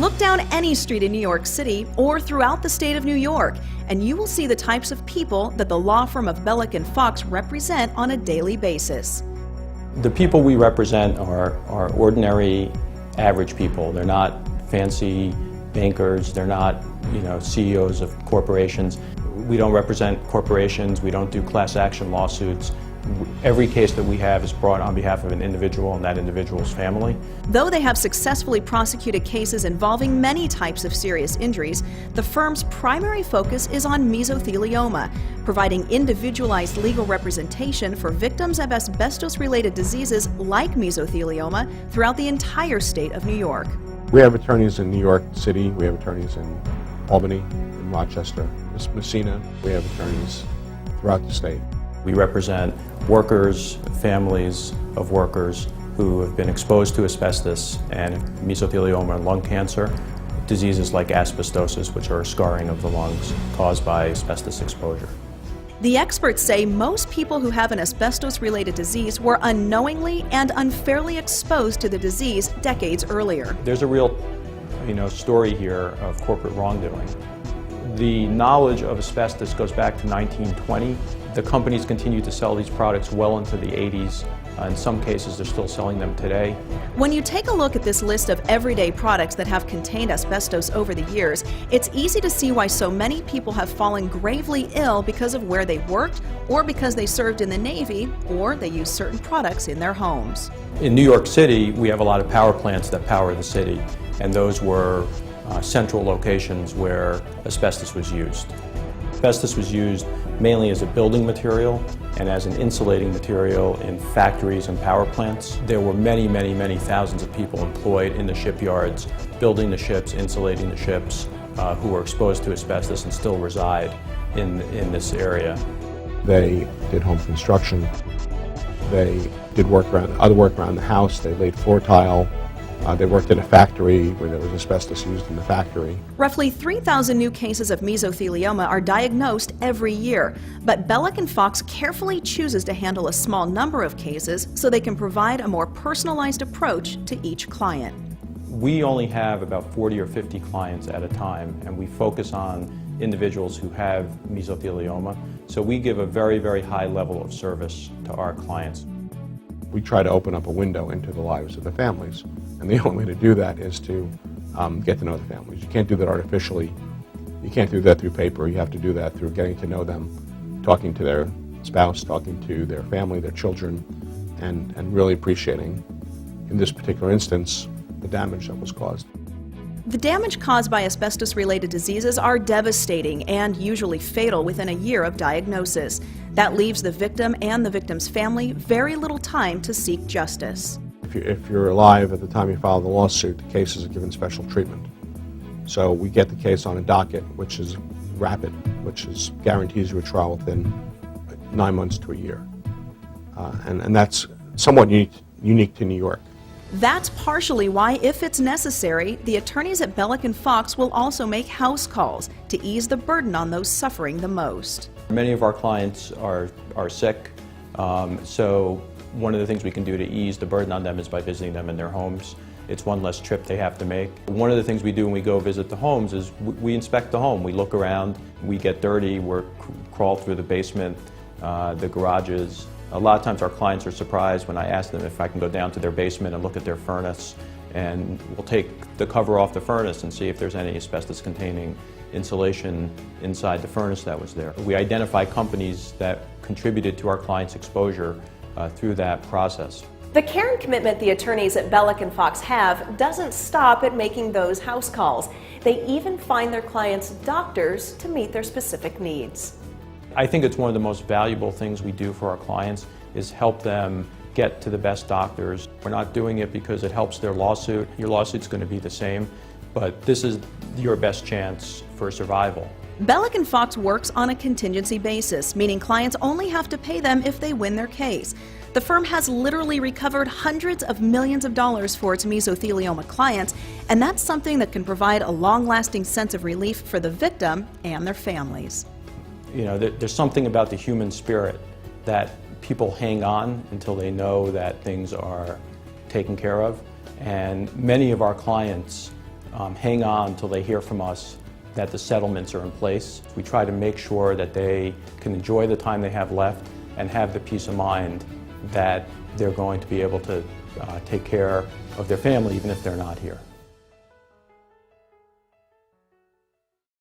Look down any street in New York City or throughout the state of New York, and you will see the types of people that the law firm of Belluck and Fox represent on a daily basis. The people we represent are ordinary, average people. They're not fancy bankers. They're not, CEOs of corporations. We don't represent corporations. We don't do class action lawsuits. Every case that we have is brought on behalf of an individual and that individual's family. Though they have successfully prosecuted cases involving many types of serious injuries, the firm's primary focus is on mesothelioma, providing individualized legal representation for victims of asbestos-related diseases like mesothelioma throughout the entire state of New York. We have attorneys in New York City, we have attorneys in Albany, in Rochester, Messina. We have attorneys throughout the state. We represent workers, families of workers who have been exposed to asbestos and mesothelioma and lung cancer, diseases like asbestosis, which are scarring of the lungs caused by asbestos exposure. The experts say most people who have an asbestos-related disease were unknowingly and unfairly exposed to the disease decades earlier. There's a real, story here of corporate wrongdoing. The knowledge of asbestos goes back to 1920. The companies continue to sell these products well into the 80s. In some cases, they're still selling them today. When you take a look at this list of everyday products that have contained asbestos over the years, it's easy to see why so many people have fallen gravely ill because of where they worked, or because they served in the Navy, or they used certain products in their homes. In New York City, we have a lot of power plants that power the city, and those were central locations where asbestos was used. Asbestos was used mainly as a building material and as an insulating material in factories and power plants. There were many, many, many thousands of people employed in the shipyards, building the ships, insulating the ships, who were exposed to asbestos and still reside in this area. They did home construction. They did other work around the house. They laid floor tile. They worked in a factory where there was asbestos used in the factory. Roughly 3,000 new cases of mesothelioma are diagnosed every year, but Belluck and Fox carefully chooses to handle a small number of cases so they can provide a more personalized approach to each client. We only have about 40 or 50 clients at a time, and we focus on individuals who have mesothelioma, so we give a very, very high level of service to our clients. We try to open up a window into the lives of the families. And the only way to do that is to get to know the families. You can't do that artificially. You can't do that through paper. You have to do that through getting to know them, talking to their spouse, talking to their family, their children, and really appreciating, in this particular instance, the damage that was caused. The damage caused by asbestos-related diseases are devastating and usually fatal within a year of diagnosis. That leaves the victim and the victim's family very little time to seek justice. If you're alive at the time you file the lawsuit, the cases are given special treatment. So we get the case on a docket, which is rapid, which guarantees you a trial within 9 months to a year. And that's somewhat unique to New York. That's partially why, if it's necessary, the attorneys at Belluck and Fox will also make house calls to ease the burden on those suffering the most. Many of our clients are sick, so one of the things we can do to ease the burden on them is by visiting them in their homes. It's one less trip they have to make. One of the things we do when we go visit the homes is we inspect the home. We look around, we get dirty, we crawl through the basement, the garages. A lot of times our clients are surprised when I ask them if I can go down to their basement and look at their furnace, and we'll take the cover off the furnace and see if there's any asbestos-containing insulation inside the furnace that was there. We identify companies that contributed to our clients' exposure through that process. The care and commitment the attorneys at Belluck and Fox have doesn't stop at making those house calls. They even find their clients doctors to meet their specific needs. I think it's one of the most valuable things we do for our clients is help them get to the best doctors. We're not doing it because it helps their lawsuit. Your lawsuit's going to be the same, but this is your best chance for survival. Belluck and Fox works on a contingency basis, meaning clients only have to pay them if they win their case. The firm has literally recovered hundreds of millions of dollars for its mesothelioma clients, and that's something that can provide a long-lasting sense of relief for the victim and their families. There's something about the human spirit that people hang on until they know that things are taken care of, and many of our clients hang on until they hear from us that the settlements are in place. We try to make sure that they can enjoy the time they have left and have the peace of mind that they're going to be able to take care of their family even if they're not here.